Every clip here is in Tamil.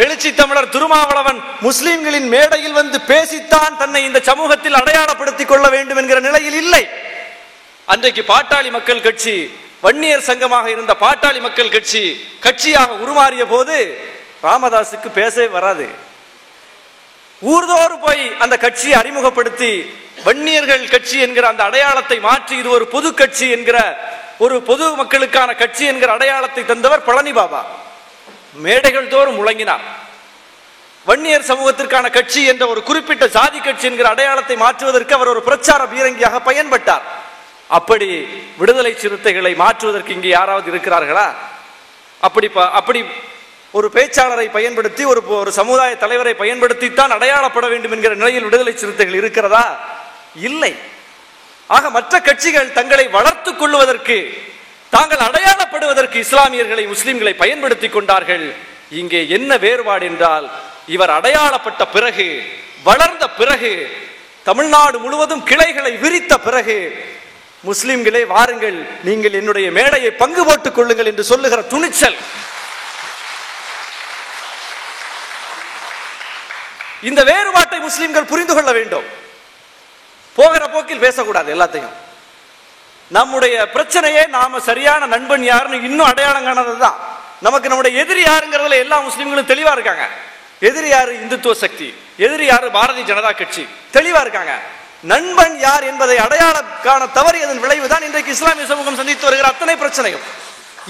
எழுச்சி தமிழர் திருமாவளவன் முஸ்லிம்களின் மேடையில் வந்து பேசித்தான் தன்னை இந்த சமூகத்தில் அடையாளப்படுத்திக் கொள்ள வேண்டும் என்கிற நிலையில் இல்லை. அன்றைக்கு பாட்டாளி மக்கள் கட்சி வன்னியர் சங்கமாக இருந்த பாட்டாளி மக்கள் கட்சி கட்சியாக உருமாறிய போது ராமதாசுக்கு பேசவே வராது. ஊர்தோறு போய் அந்த கட்சியை அறிமுகப்படுத்தி வன்னியர்கள் கட்சி என்கிற அந்த அடையாளத்தை மாற்றி இது ஒரு பொது கட்சி என்கிற ஒரு பொது மக்களுக்கான கட்சி என்கிற அடையாளத்தை தந்தவர் பழனி பாபா. மேடைகள் தோறும் முழங்கினார். வன்னியர் சமூகத்திற்கான கட்சி என்ற ஒரு குறிப்பிட்ட சாதி கட்சி என்கிற அடையாளத்தை மாற்றுவதற்கு அவர் ஒரு பிரச்சார பீரங்கியாக பயன்பட்டார். அப்படி விடுதலை சிறுத்தைகளை மாற்றுவதற்கு இங்கே யாராவது இருக்கிறார்களா? அப்படி ஒரு பேச்சாளரை பயன்படுத்தி ஒரு சமுதாய தலைவரை பயன்படுத்தித்தான் அடையாளப்பட வேண்டும் என்கிற நிலையில் விடுதலை சிறுத்தைகள் இருக்கிறதா? இல்லை. ஆக மற்ற கட்சிகள் தங்களை வளர்த்துக் கொள்வதற்கு, தாங்கள் அடையாளப்படுவதற்கு இஸ்லாமியர்களை முஸ்லிம்களை பயன்படுத்திக் கொண்டார்கள். இங்கே என்ன வேறுபாடு என்றால், இவர் அடையாளப்பட்ட பிறகு, வளர்ந்த பிறகு, தமிழ்நாடு முழுவதும் கிளைகளை விரித்த பிறகு முஸ்லிம்களே வாருங்கள், நீங்கள் என்னுடைய மேடையை பங்கு போட்டுக் கொள்ளுங்கள் என்று சொல்லுகிற துணிச்சல். இந்த வேறுபாட்டை முஸ்லிம்கள் புரிந்து கொள்ள வேண்டும். போகிற போக்கில் பேசக்கூடாது. எல்லாத்தையும் நம்முடைய பிரச்சனையே நாம சரியான நண்பன் யாருன்னு இன்னும் அடையாளம் காணாததுதான். நமக்கு நம்முடைய எதிரி யாருங்கிறதுல எல்லா முஸ்லிம்களும் தெளிவா இருக்காங்க. எதிரி யாரு? இந்துத்துவ சக்தி. எதிரி யாரு? பாரதிய ஜனதா கட்சி. தெளிவா இருக்காங்க. நண்பன் யார் என்பதை அடையாளம் காண தவறியதன் விளைவுதான் இன்றைக்கு இஸ்லாமிய சமூகம் சந்தித்து வருகிற அத்தனை பிரச்சனையும்.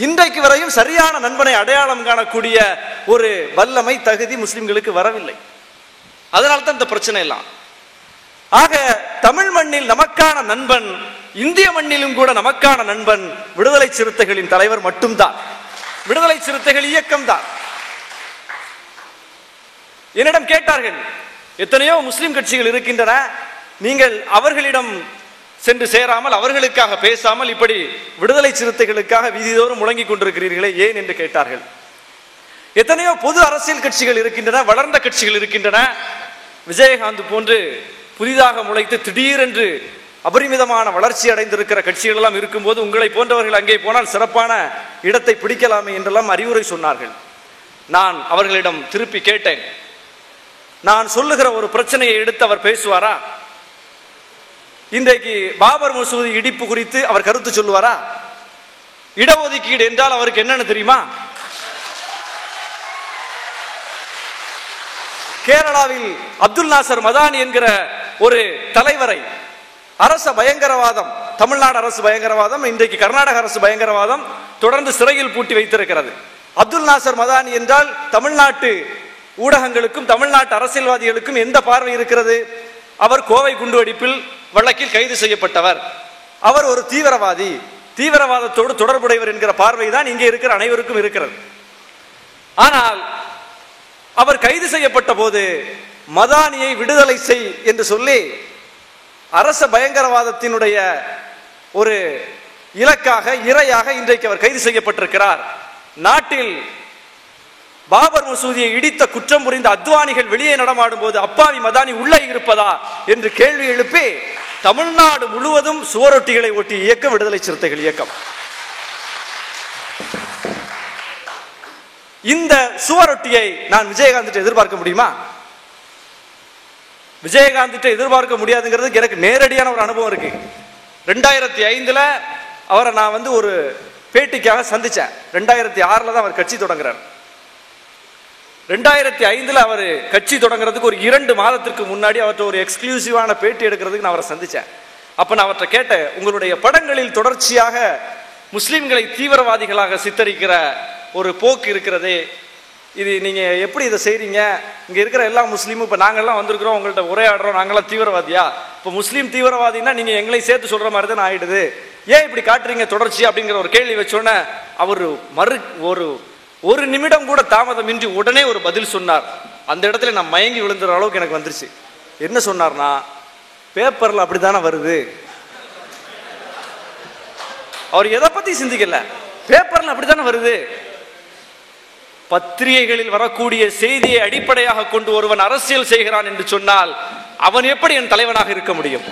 இன்றைக்கு வரையும் சரியான நண்பனை அடையாளம் காணக்கூடிய ஒரு வல்லமை, தகுதி முஸ்லிம்களுக்கு வரவில்லை. அதனால்தான் இந்த பிரச்சனை எல்லாம். ஆக தமிழ் மண்ணில் நமக்கான நண்பன், இந்திய மண்ணிலும் கூட நமக்கான நண்பன் விடுதலை சிறுத்தைகளின் தலைவர் மட்டும்தான், விடுதலை சிறுத்தைகள் இயக்கம்தான். என்னிடம் கேட்டார்கள், எத்தனையோ முஸ்லிம் கட்சிகள் இருக்கின்றன, நீங்கள் அவர்களிடம் சென்று சேராமல், அவர்களுக்காக பேசாமல் இப்படி விடுதலை சிறுத்தைகளுக்காக வீதிதோறும் முழங்கிக் கொண்டிருக்கிறீர்களே ஏன் என்று கேட்டார்கள். எத்தனையோ பொது அரசியல் கட்சிகள் இருக்கின்றன, வளர்ந்த கட்சிகள் இருக்கின்றன. விஜயகாந்த் போன்று புதிதாக முளைத்து திடீரென்று அபரிமிதமான வளர்ச்சி அடைந்திருக்கிற கட்சிகள் எல்லாம் இருக்கும்போது உங்களை போன்றவர்கள் அங்கே போனால் சிறப்பான இடத்தை பிடிக்கலாமே என்றெல்லாம் அறிவுரை சொன்னார்கள். நான் அவர்களிடம் திருப்பி கேட்டேன், நான் சொல்லுகிற ஒரு பிரச்சனையை எடுத்து அவர் பேசுவாரா? இன்றைக்கு பாபர் மசூதி இடிப்பு குறித்து அவர் கருத்து சொல்லுவாரா? இடஒதுக்கீடு என்றால் அவருக்கு என்னன்னு தெரியுமா? கேரளாவில் அப்துல் நாசர் மதானி என்கிற ஒரு தலைவரை அரச பயங்கரவாதம், தமிழ்நாடு அரசு பயங்கரவாதம், இன்றைக்கு கர்நாடக அரசு பயங்கரவாதம் தொடர்ந்து சிறையில் பூட்டி வைத்திருக்கிறது. அப்துல் நாசர் மதானி என்றால் தமிழ்நாட்டு ஊடகங்களுக்கும் தமிழ்நாட்டு அரசியல்வாதிகளுக்கும் எந்த பார்வை இருக்கிறது? அவர் கோவை குண்டுவெடிப்பில் வழக்கில் கைது செய்யப்பட்டவர், அவர் ஒரு தீவிரவாதி, தீவிரவாதத்தோடு தொடர்புடையவர் என்கிற பார்வை தான் இங்கே இருக்கிற அனைவருக்கும் இருக்கிறது. ஆனால் அவர் கைது செய்யப்பட்ட போது மதானியை விடுதலை செய் என்று சொல்லி அரச பயங்கரவாதத்தினுடைய ஒரு இலக்காக, இரையாக இன்றைக்கு அவர் கைது செய்யப்பட்டிருக்கிறார். நாட்டில் பாபர் மசூதியை இடித்த குற்றம் புரிந்த அத்வானிகள் வெளியே நடமாடும் போது அப்பாவி மதானி உள்ளே இருப்பதா என்று கேள்வி எழுப்பி தமிழ்நாடு முழுவதும் சுவரொட்டிகளை ஒட்டிய இயக்கம் விடுதலை சிறுத்தைகள் இயக்கம். இந்த சுவரொட்டியை நான் விஜயகாந்த் எதிர்பார்க்க முடியுமா? விஜயகாந்த் எதிர்பார்க்க முடியாதுங்கிறது எனக்கு நேரடியான ஒரு அனுபவம் இருக்கு. 2005 அவரை நான் ஒரு பேட்டிக்காக சந்திச்சேன். 2006 தான் அவர் கட்சி தொடங்குறார். 2005 அவர் கட்சி தொடங்குறதுக்கு ஒரு 2 மாதத்திற்கு முன்னாடி அவர்கிட்ட ஒரு எக்ஸ்க்ளூசிவான பேட்டி எடுக்கிறதுக்கு நான் அவரை சந்திச்சேன். அப்ப நான் அவர்கிட்ட கேட்டேன், உங்களுடைய படங்களில் தொடர்ச்சியாக முஸ்லிம்களை தீவிரவாதிகளாக சித்தரிக்கிற ஒரு போக்கு இருக்கிறதே, இது நீங்க எப்படி இதை செய்றீங்க? இங்க இருக்கிற எல்லா முஸ்லீமும், இப்ப நாங்கெல்லாம் வந்திருக்கிறோம், உங்கள்ட்ட உரையாடுறோம், நாங்கெல்லாம் தீவிரவாதியா? இப்ப முஸ்லீம் தீவிரவாதின்னா நீங்க எங்களை சேர்த்து சொல்ற மாதிரி தான் ஆயிடுது, ஏன் இப்படி காட்டுறீங்க தொடர்ச்சி அப்படிங்கிற ஒரு கேள்வி வச்சோன்னே அவர் ஒரு நிமிடம் கூட தாமதமின்றி உடனே ஒரு பதில் சொன்னார். அந்த இடத்துல நான் மயங்கி விழுந்துற அளவுக்கு எனக்கு வந்துருச்சு. என்ன சொன்னார்னா, பேப்பர்ல அப்படித்தானே வருது. அவர் எதை பத்தி சிந்திக்கல, பேப்பர்ல அப்படித்தானே வருது. பத்திரிகைகளில் வரக்கூடிய செய்தியை அடிப்படையாக கொண்டு ஒருவன் அரசியல் செய்கிறான் என்று சொன்னால் அவன் எப்படி என் தலைவனாக இருக்க முடியும்?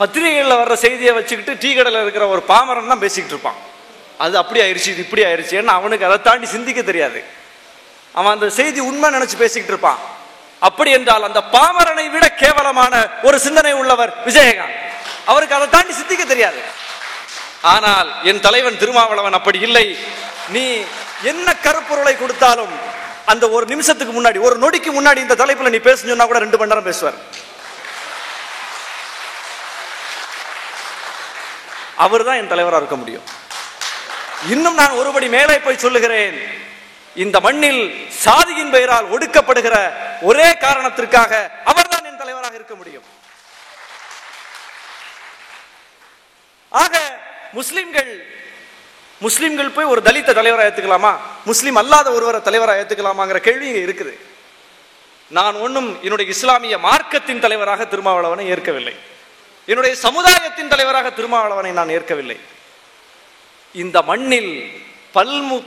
பத்திரிகைகளில் வர்ற செய்தியை வச்சுக்கிட்டு டீ கடையில் இருக்கிற ஒரு பாமரன் தான் பேசிக்கிட்டு இருப்பான். அது அப்படி ஆயிடுச்சு, இது இப்படி ஆயிடுச்சு, ஏன்னா அவனுக்கு அதை தாண்டி சிந்திக்க தெரியாது. அவன் அந்த செய்தி உண்மை நினைச்சு பேசிக்கிட்டு இருப்பான். அப்படி என்றால் அந்த பாமரனை விட கேவலமான ஒரு சிந்தனை உள்ளவர் விஜயகாந்த். அவருக்கு அதை தாண்டி சிந்திக்க தெரியாது. ஆனால் என் தலைவன் திருமாவளவன் அப்படி இல்லை. நீ என்ன கருப்பொருளை கொடுத்தாலும் அந்த ஒரு நிமிஷத்துக்கு முன்னாடி, ஒரு நொடிக்கு முன்னாடி இந்த தலைப்புல நீ பேச சொன்னா கூட 2 மணி நேரம் பேசுவார். அவர் தான் என் தலைவராக இருக்க முடியும். இன்னும் நான் ஒருபடி மேலே போய் சொல்லுகிறேன், இந்த மண்ணில் சாதியின் பெயரால் ஒடுக்கப்படுகிற ஒரே காரணத்திற்காக அவர்தான் என் தலைவராக இருக்க முடியும். ஆக முஸ்லிம்கள் போய் ஒரு தலித்த தலைவராக ஏத்துக்கலாமா, முஸ்லிம் அல்லாத ஒருவரை தலைவராக ஏத்துக்கலாமாங்கிற கேள்வி இங்க இருக்குது. நான் ஒன்றும் என்னுடைய இஸ்லாமிய மார்க்கத்தின் தலைவராக திருமாவளவனை ஏற்கவில்லை. என்னுடைய சமுதாயத்தின் தலைவராக திருமாவளவனை நான் ஏற்கவில்லை. இந்த மண்ணில்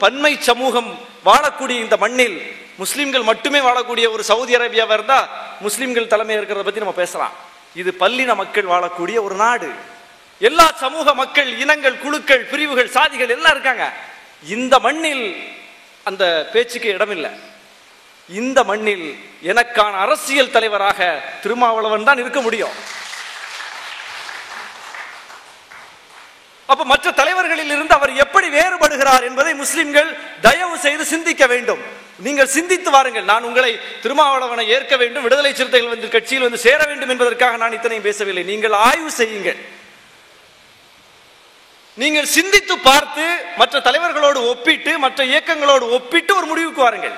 பன்மை சமூகம் வாழக்கூடிய இந்த மண்ணில் முஸ்லிம்கள் மட்டுமே வாழக்கூடிய ஒரு சவுதி அரேபியாவா இருந்தா முஸ்லிம்கள் தலைமை இருக்கிறத பத்தி நம்ம பேசலாம். இது பல்லின மக்கள் வாழக்கூடிய ஒரு நாடு. எல்லா சமூக மக்கள், இனங்கள், குழுக்கள், பிரிவுகள், சாதிகள் எல்லாம் இருக்காங்க. இந்த மண்ணில் அந்த பேச்சுக்கு இடமில்லை. இந்த மண்ணில் எனக்கான அரசியல் தலைவராக திருமாவளவன் தான் இருக்க முடியும். அப்ப மற்ற தலைவர்களில் இருந்து அவர் எப்படி வேறுபடுகிறார் என்பதை முஸ்லிம்கள் தயவு செய்து சிந்திக்க வேண்டும். நீங்கள் சிந்தித்து வாருங்கள். நான் உங்களை திருமாவளவனை ஏற்க வேண்டும், விடுதலை சிறுத்தைகள் வந்து கட்சியில் வந்து சேர வேண்டும் என்பதற்காக நான் இத்தனையும் பேசவில்லை. நீங்கள் ஆய்வு செய்யுங்கள். நீங்கள் சிந்தித்து பார்த்து மற்ற தலைவர்களோடு ஒப்பிட்டு, மற்ற இயக்கங்களோடு ஒப்பிட்டு ஒரு முடிவுக்கு வாருங்கள்.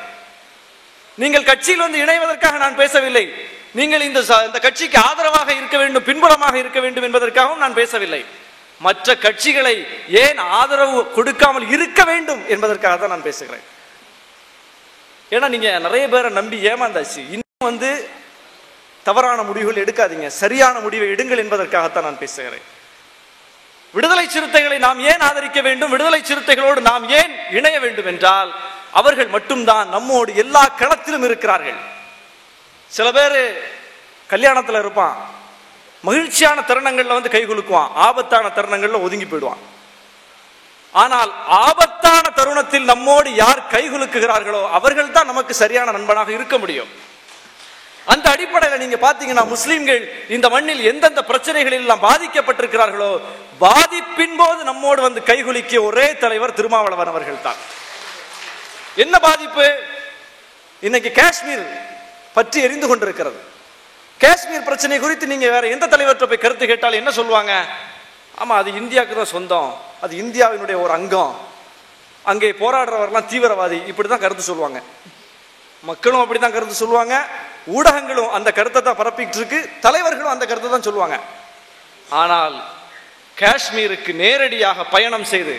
நீங்கள் கட்சியில் வந்து இணைவதற்காக நான் பேசவில்லை. நீங்கள் இந்த கட்சிக்கு ஆதரவாக இருக்க வேண்டும், பின்புலமாக இருக்க வேண்டும் என்பதற்காகவும் நான் பேசவில்லை. மற்ற கட்சிகளை ஏன் ஆதரவு கொடுக்காமல் இருக்க வேண்டும் என்பதற்காக தான் நான் பேசுகிறேன். ஏன்னா நீங்க நிறைய பேரை நம்பி ஏமாந்தாச்சு. இன்னும் வந்து தவறான முடிவுகள் எடுக்காதீங்க, சரியான முடிவை எடுங்கள் என்பதற்காகத்தான் நான் பேசுகிறேன். விடுதலை சிறுத்தைகளை நாம் ஏன் ஆதரிக்க வேண்டும், விடுதலை சிறுத்தைகளோடு நாம் ஏன் இணைய வேண்டும் என்றால் அவர்கள் மட்டும்தான் நம்மோடு எல்லா களத்திலும் இருக்கிறார்கள். சில பேர் கல்யாணத்தில் இருப்பான், மகிழ்ச்சியான தருணங்கள்ல வந்து கை குலுக்குவான், ஆபத்தான தருணங்கள்ல ஒதுங்கி போயிடுவான். ஆனால் ஆபத்தான தருணத்தில் நம்மோடு யார் கை குலுக்குகிறார்களோ அவர்கள் தான் நமக்கு சரியான நண்பனாக இருக்க முடியும். அந்த அடிப்படையில் நீங்க பாத்தீங்கன்னா முஸ்லிம்கள் இந்த மண்ணில் எந்தெந்த பிரச்சனைகளில் எல்லாம் பாதிக்கப்பட்டிருக்கிறார்களோ பாதிப்பின் போது நம்மோடு வந்து கைகுலுக்கிய ஒரே தலைவர் திருமாவளவன் அவர்கள் தான். என்ன பாதிப்பு? இன்னைக்கு காஷ்மீர் பற்றி எரிந்து கொண்டிருக்கிறது. காஷ்மீர் பிரச்சனை குறித்து நீங்க வேற எந்த தலைவர்கிட்ட போய் கருத்து கேட்டாலும் என்ன சொல்லுவாங்க? ஆமா, அது இந்தியாவுக்கு தான் சொந்தம், அது இந்தியாவினுடைய ஒரு அங்கம், அங்கே போராடுறவரெல்லாம் தீவிரவாதி, இப்படிதான் கருத்து சொல்லுவாங்க. மக்களும் அப்படித்தான் கருத்து சொல்லுவாங்க, ஊடகங்களும் அந்த கருத்தை தான் பரப்பிட்டு இருக்கு, தலைவர்களும் அந்த கருத்தை தான் சொல்லுவாங்க. ஆனால் காஷ்மீருக்கு நேரடியாக பயணம் செய்து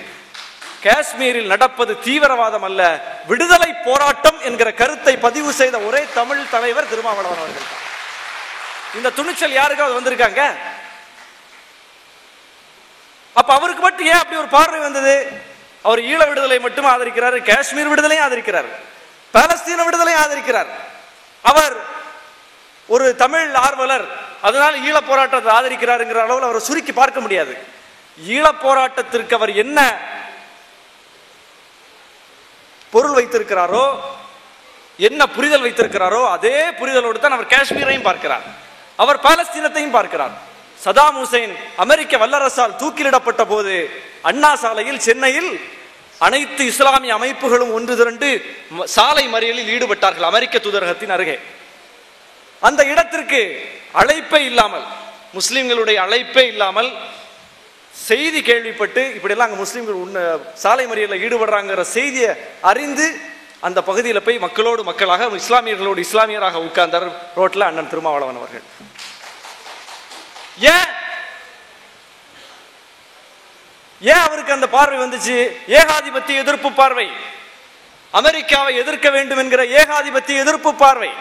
காஷ்மீரில் நடப்பது தீவிரவாதம் அல்ல, விடுதலை போராட்டம் என்கிற கருத்தை பதிவு செய்த ஒரே தமிழ் தலைவர் திருமாவளவன் அவர்கள் தான். இந்த துணிச்சல் யாருக்காவது வந்திருக்காங்க? அப்ப அவருக்கு மட்டும் ஏன் அப்படி ஒரு பார்வை வந்தது? அவர் ஈழ விடுதலை மட்டும் ஆதரிக்கிறார், காஷ்மீர் விடுதலையும் ஆதரிக்கிறார், பாலஸ்தீன விடுதலையும் ஆதரிக்கிறார். அவர் ஒரு தமிழ் ஆர்வலர், அதனால ஈழ போராட்டத்தை ஆதரிக்கிறாருங்கிற அளவில் அவரை சுருக்கி பார்க்க முடியாது. ஈழ போராட்டத்திற்கு அவர் என்ன பொருள் வைத்திருக்கிறாரோ, என்ன புரிதல் வைத்திருக்கிறாரோ அதே புரிதலோடு தான் அவர் காஷ்மீரையும் பார்க்கிறார், அவர் பாலஸ்தீனத்தையும் பார்க்கிறார். சதாம் ஹுசைன் அமெரிக்க வல்லரசால் தூக்கிலிடப்பட்ட போது அண்ணா சாலையில் சென்னையில் அனைத்து இஸ்லாமிய அமைப்புகளும் ஒன்று திரண்டு சாலை மறியலில் ஈடுபட்டார்கள் அமெரிக்க தூதரகத்தின் அருகே. அந்த இடத்திற்கு அழைப்பே இல்லாமல், முஸ்லிம்களுடைய அழைப்பே இல்லாமல் செய்தி கேள்விப்பட்டு இப்படியெல்லாம் அங்கே முஸ்லிம்கள் சாலை மறியலில் ஈடுபடுறாங்கிற செய்தியை அறிந்து அந்த பகுதியில் போய் மக்களோடு மக்களாக, இஸ்லாமியர்களோடு இஸ்லாமியராக உட்கார்ந்தார் ரோட்ல அண்ணன் திருமாவளவன் அவர்கள். ஏன் அவருக்கு அந்த பார்வை வந்துச்சு? ஏகாதிபத்திய எதிர்ப்பு பார்வை, அமெரிக்காவை எதிர்க்க வேண்டும் என்கிற ஏகாதிபத்திய எதிர்ப்பு பார்வை.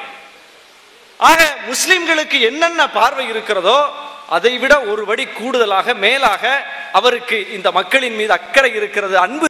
ஆக முஸ்லிம்களுக்கு என்னென்ன பார்வை இருக்கிறதோ அதை விட ஒரு படி கூடுதலாக மேலாக அவருக்கு இந்த மக்களின் மீது அக்கறை இருக்கிறது, அன்பு